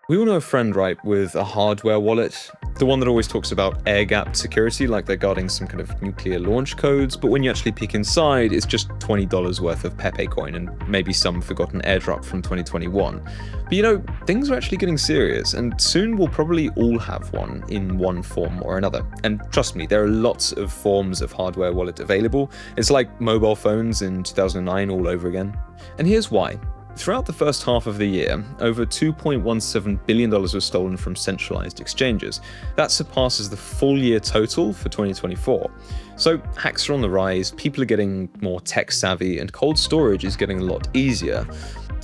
We all know a friend, right, with a hardware wallet, the one that always talks about air-gapped security, like they're guarding some kind of nuclear launch codes, but when you actually peek inside, it's just $20 worth of Pepe coin and maybe some forgotten airdrop from 2021. But you know, things are actually getting serious, and soon we'll probably all have one in one form or another. And trust me, there are lots of forms of hardware wallet available. It's like mobile phones in 2009 all over again. And here's why. Throughout the first half of the year, over $2.17 billion was stolen from centralized exchanges. That surpasses the full year total for 2024. So hacks are on the rise, people are getting more tech savvy, and cold storage is getting a lot easier.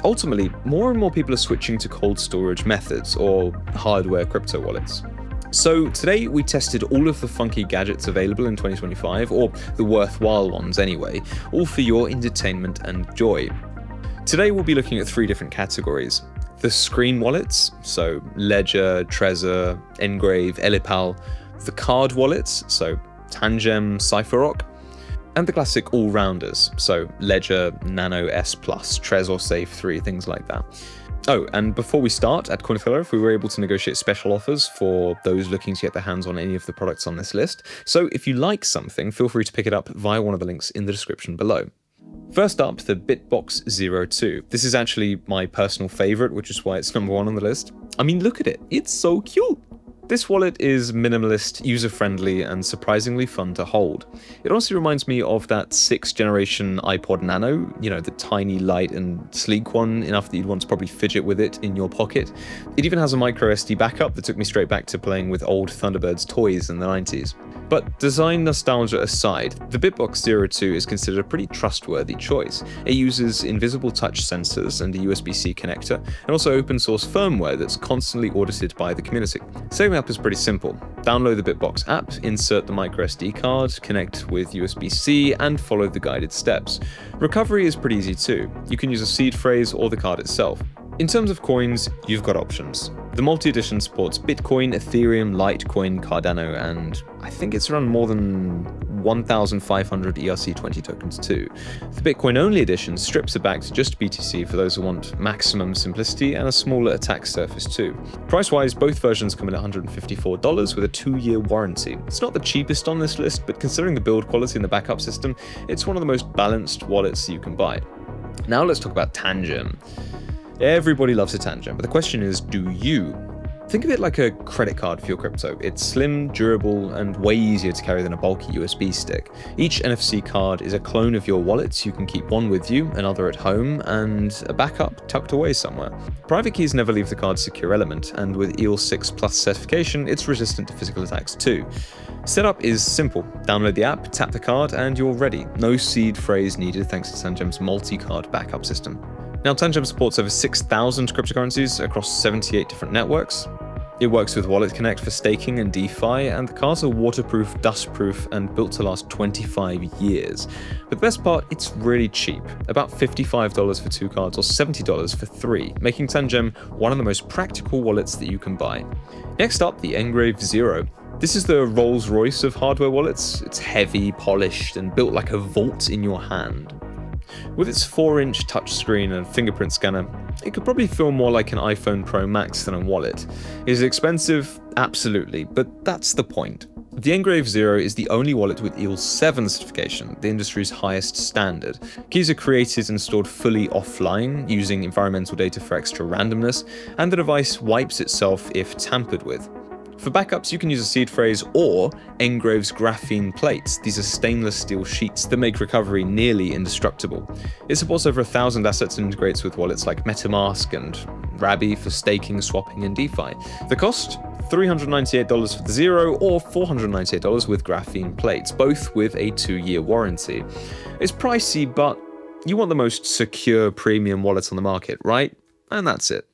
Ultimately, more and more people are switching to cold storage methods, or hardware crypto wallets. So today we tested all of the funky gadgets available in 2025, or the worthwhile ones anyway, all for your entertainment and joy. Today we'll be looking at 3 different categories. The screen wallets, so Ledger, Trezor, Ngrave, Ellipal, the card wallets, so Tangem, Cypoherock, and the classic all-rounders, so Ledger, Nano S+, Trezor Safe 3, things like that. Oh, and before we start, at Cointelegraph, we were able to negotiate special offers for those looking to get their hands on any of the products on this list, so if you like something, feel free to pick it up via one of the links in the description below. First up, the Bitbox 02. This is actually my personal favorite, which is why it's number 1 on the list. I mean, look at it. It's so cute. This wallet is minimalist, user-friendly, and surprisingly fun to hold. It honestly reminds me of that 6th generation iPod Nano, you know, the tiny, light, and sleek one, enough that you'd want to probably fidget with it in your pocket. It even has a micro SD backup that took me straight back to playing with old Thunderbirds toys in the 90s. But design nostalgia aside, the Bitbox 02 is considered a pretty trustworthy choice. It uses invisible touch sensors and a USB-C connector, and also open source firmware that's constantly audited by the community. Setting up is pretty simple. Download the Bitbox app, insert the microSD card, connect with USB-C, and follow the guided steps. Recovery is pretty easy too. You can use a seed phrase or the card itself. In terms of coins, you've got options. The multi-edition supports Bitcoin, Ethereum, Litecoin, Cardano, and I think it's around more than 1,500 ERC20 tokens too. The Bitcoin-only edition strips it back to just BTC for those who want maximum simplicity and a smaller attack surface too. Price-wise, both versions come in at $154 with a 2-year warranty. It's not the cheapest on this list, but considering the build quality and the backup system, it's one of the most balanced wallets you can buy. Now let's talk about Tangem. Everybody loves a Tangem, but the question is, do you? Think of it like a credit card for your crypto. It's slim, durable, and way easier to carry than a bulky USB stick. Each NFC card is a clone of your wallet, so you can keep one with you, another at home, and a backup tucked away somewhere. Private keys never leave the card's secure element, and with EAL6 Plus certification, it's resistant to physical attacks too. Setup is simple. Download the app, tap the card, and you're ready. No seed phrase needed thanks to Tangem's multi-card backup system. Now, Tangem supports over 6,000 cryptocurrencies across 78 different networks. It works with Wallet Connect for staking and DeFi, and the cards are waterproof, dustproof, and built to last 25 years. But the best part, it's really cheap, about $55 for 2 cards or $70 for 3, making Tangem one of the most practical wallets that you can buy. Next up, the Ngrave Zero. This is the Rolls-Royce of hardware wallets. It's heavy, polished, and built like a vault in your hand. With its 4-inch touchscreen and fingerprint scanner, it could probably feel more like an iPhone Pro Max than a wallet. Is it expensive? Absolutely, but that's the point. The Ngrave Zero is the only wallet with EAL7 certification, the industry's highest standard. Keys are created and stored fully offline, using environmental data for extra randomness, and the device wipes itself if tampered with. For backups, you can use a seed phrase or Ngrave's graphene plates. These are stainless steel sheets that make recovery nearly indestructible. It supports over 1,000 assets and integrates with wallets like MetaMask and Rabby for staking, swapping, and DeFi. The cost? $398 for the Zero or $498 with graphene plates, both with a 2-year warranty. It's pricey, but you want the most secure premium wallet on the market, right? And that's it.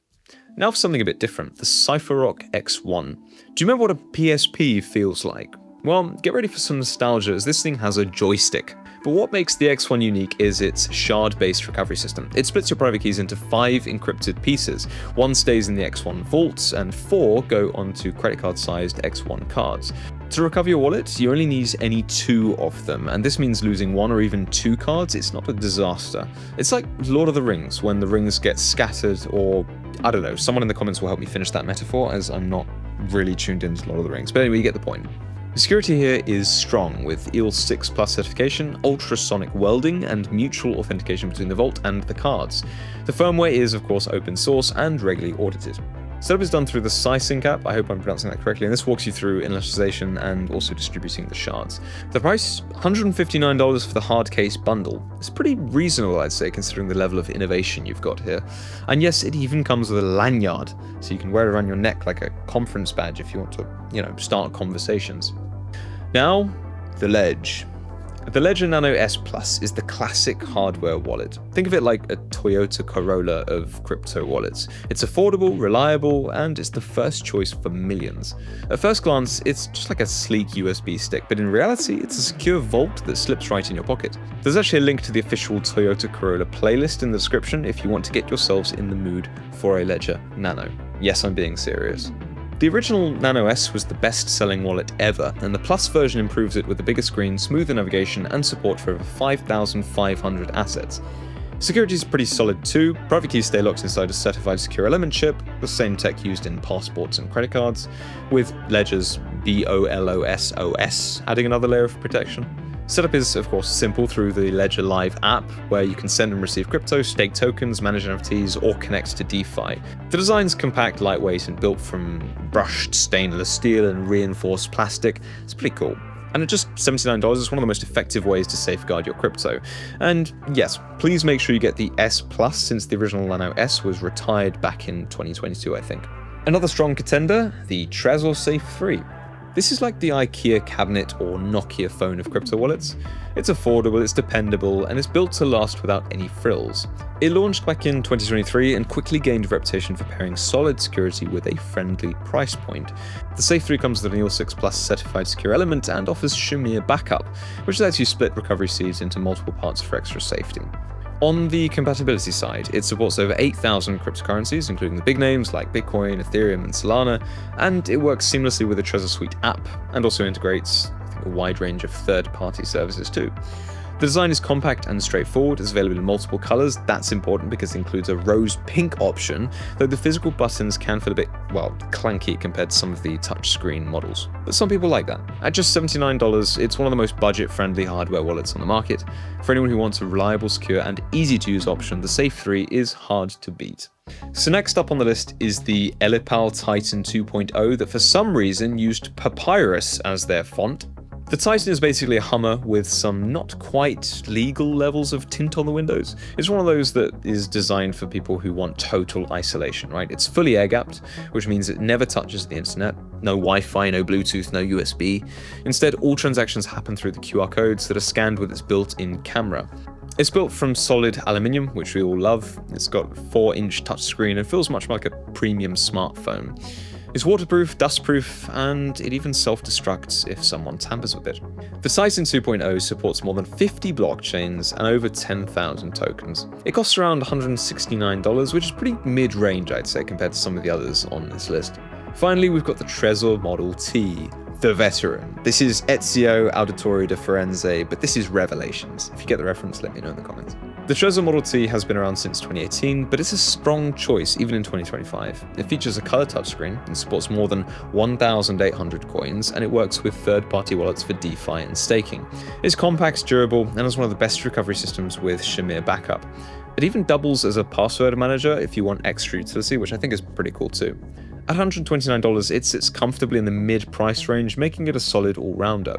Now for something a bit different, the Cypoherock X1. Do you remember what a PSP feels like? Well, get ready for some nostalgia as this thing has a joystick. But what makes the X1 unique is its shard-based recovery system. It splits your private keys into 5 encrypted pieces. 1 stays in the X1 vault, and 4 go onto credit card-sized X1 cards. To To recover your wallet, you only need any 2 of them, and this means losing 1 or even 2 cards. It's not a disaster. It's like Lord of the Rings, when the rings get scattered, or I don't know, someone in the comments will help me finish that metaphor, as I'm not really tuned into Lord of the Rings, but anyway, you get the point. The security here is strong, with EAL 6+ certification, ultrasonic welding, and mutual authentication between the vault and the cards. The firmware is, of course, open source and regularly audited. Setup is done through the Cypoherock app, I hope I'm pronouncing that correctly, and this walks you through initialization and also distributing the shards. The price, $159 for the hard case bundle. It's pretty reasonable, I'd say, considering the level of innovation you've got here. And yes, it even comes with a lanyard, so you can wear it around your neck like a conference badge if you want to, start conversations. Now, the Ledge. The Ledger Nano S Plus is the classic hardware wallet. Think of it like a Toyota Corolla of crypto wallets. It's affordable, reliable, and it's the first choice for millions. At first glance, it's just like a sleek USB stick, but in reality, it's a secure vault that slips right in your pocket. There's actually a link to the official Toyota Corolla playlist in the description if you want to get yourselves in the mood for a Ledger Nano. Yes, I'm being serious. The original Nano S was the best-selling wallet ever, and the Plus version improves it with a bigger screen, smoother navigation, and support for over 5,500 assets. Security is pretty solid too. Private keys stay locked inside a certified secure element chip, the same tech used in passports and credit cards, with Ledger's BOLOSOS adding another layer of protection. Setup is, of course, simple through the Ledger Live app, where you can send and receive crypto, stake tokens, manage NFTs, or connect to DeFi. The design's compact, lightweight, and built from brushed stainless steel and reinforced plastic. It's pretty cool. And at just $79, it's one of the most effective ways to safeguard your crypto. And yes, please make sure you get the S Plus, since the original Nano S was retired back in 2022, I think. Another strong contender, the Trezor Safe 3. This is like the IKEA cabinet or Nokia phone of crypto wallets. It's affordable, it's dependable, and it's built to last without any frills. It launched back in 2023 and quickly gained a reputation for pairing solid security with a friendly price point. The Safe 3 comes with an EAL 6+ certified secure element and offers Shamir backup, which lets you split recovery seeds into multiple parts for extra safety. On the compatibility side, it supports over 8,000 cryptocurrencies, including the big names like Bitcoin, Ethereum, and Solana, and it works seamlessly with the Trezor Suite app, and also integrates, a wide range of third-party services too. The design is compact and straightforward, it's available in multiple colors. That's important because it includes a rose pink option, though the physical buttons can feel a bit, clanky compared to some of the touchscreen models. But some people like that. At just $79, it's one of the most budget-friendly hardware wallets on the market. For anyone who wants a reliable, secure, and easy-to-use option, the Safe 3 is hard to beat. So next up on the list is the Ellipal Titan 2.0 that for some reason used Papyrus as their font. The Titan is basically a Hummer with some not quite legal levels of tint on the windows. It's one of those that is designed for people who want total isolation, right? It's fully air-gapped, which means it never touches the internet. No Wi-Fi, no Bluetooth, no USB. Instead, all transactions happen through the QR codes that are scanned with its built-in camera. It's built from solid aluminium, which we all love. It's got a 4-inch touchscreen and feels much like a premium smartphone. It's waterproof, dustproof, and it even self-destructs if someone tampers with it. The Titan 2.0 supports more than 50 blockchains and over 10,000 tokens. It costs around $169, which is pretty mid-range, I'd say, compared to some of the others on this list. Finally, we've got the Trezor Model T, the veteran. This is Ezio Auditore di Firenze, but this is Revelations. If you get the reference, let me know in the comments. The Trezor Model T has been around since 2018, but it's a strong choice even in 2025. It features a color touchscreen and supports more than 1,800 coins, and it works with third-party wallets for DeFi and staking. It's compact, durable, and has one of the best recovery systems with Shamir backup. It even doubles as a password manager if you want extra utility, which I think is pretty cool too. At $129, it sits comfortably in the mid-price range, making it a solid all-rounder.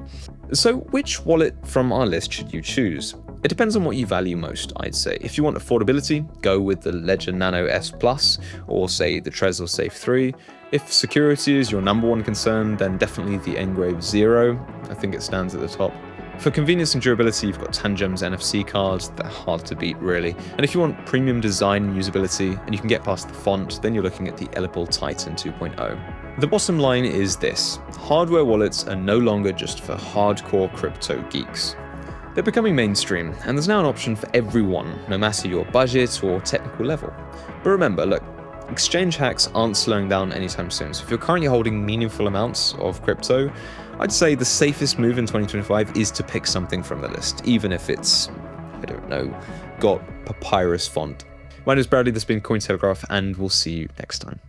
So which wallet from our list should you choose? It depends on what you value most, I'd say. If you want affordability, go with the Ledger Nano S Plus, or say the Trezor Safe 3. If security is your number one concern, then definitely the Ngrave Zero. I think it stands at the top. For convenience and durability, you've got Tangem's NFC cards. They're hard to beat, really. And if you want premium design and usability, and you can get past the font, then you're looking at the Ellipal Titan 2.0. The bottom line is this: hardware wallets are no longer just for hardcore crypto geeks. They're becoming mainstream, and there's now an option for everyone, no matter your budget or technical level. But remember, look, exchange hacks aren't slowing down anytime soon. So if you're currently holding meaningful amounts of crypto, I'd say the safest move in 2025 is to pick something from the list, even if it's, I don't know, got papyrus font. My name is Bradley, this has been Cointelegraph, and we'll see you next time.